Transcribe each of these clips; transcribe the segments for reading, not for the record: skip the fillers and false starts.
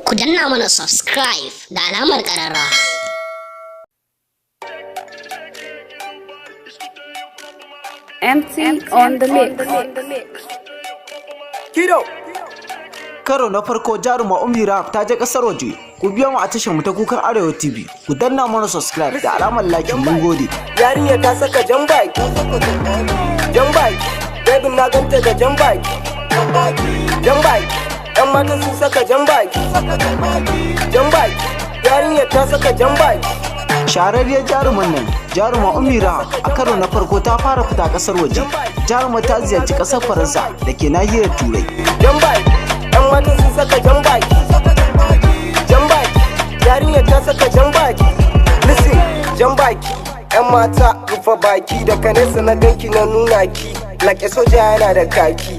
Ku danna mana subscribe da alamar ƙararrawa. MC on the mix. Kido. Karo na farko Jaruma Ummi Rahaf ta je kasar waje. Ku biyo mu a tashar mu ta Kukan Arewa TV. Ku danna mana subscribe da alamar like, mun gode. Yarinya ta saka jan baki. Jan baki. Baby na ganta da jan baki. Jan baki. Yan matan sun saka jan baki. Jan baki. Yarinya ta saka jan baki. Shahararriyar jaruman nan, Jaruma Ummi Rahaf, a karo na farko ta fara fita kasar waje. Jaruma ta ziyarci kasar Faransa da ke nahiyar Turai. Jan baki. Yan matan sun saka jan baki. Jan baki. Yarinya ta saka jan baki. Listen, jan baki. Yan mata rufe baki daga nesa na ganki na nuna ki. Like soja yana da kaki.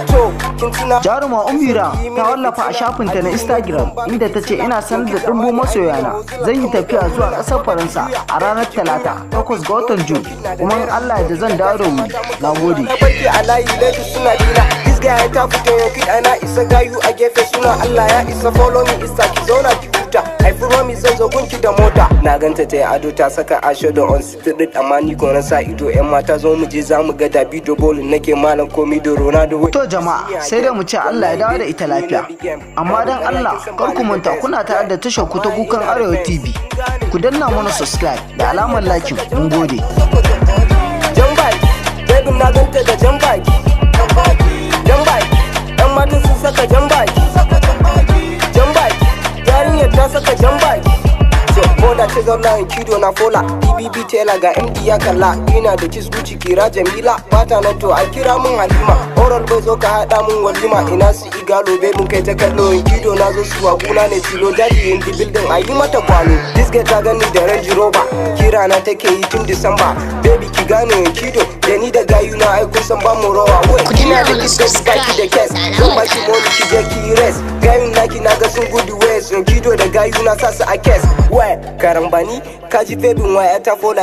To kin tuna Jaruma Ummi Rahaf ta wallafa a shafinta na Instagram inda ta ce ina sanar da ɗumbin masoyana zan yi tafiya zuwa ƙasar Faransa a ranar Talata 8 ga watan Jun, kuma in Allah da zan dawo da wuri. Na gode. na barki a layi lady suna dina. This guy ta fito yau kiɗa na isa gayu a gefe suna Allah ya isa follow me isa ki zauna ki huta. I promise zan zo gunki da mota. Na ganta ta yi ado ta saka ashodo on street amma ni ko na sa ido yan mata zo mu je za mu ga Davido Bolin nake malam komi da Ronaldo. To jama'a, sai dai mu ce Allah ya dawo da ita lafiya. Amma dan Allah, kar ku manta kuna tare da tashar ku ta Kukan Arewa TV. Ku danna mana subscribe da alamar like, mun gode. Jan baki, baby na ganta da jan baki. Jan baki, yan matan sun saka jan baki. Jan baki, yarinyar ta saka jan baki. So, boda ce zauna in kido na fola. BBB tela ga MD ya kalla. Ina da kiss Gucci kira Jamila. Fata na to a kira mun Halima. Oral bai zo ka haɗa mun walima. Ina su igalo bai mun kai ta kallo. In kido na zo su waguna ne tilo. Daddy in the building a yi mata kwano. This girl ta gani da Range Rover. Kira na take yi tun Disamba. Baby ki gane in kido. Da ni da gayu na ai kun san ba mu rawa. Wai kina da kiss baby baki da kes. Zan baki money ki je ki rest. Gayun naki na ga sun gudu west. In kido da gayu na sa su a kes. Wai karambani kaji baby waya ta fola.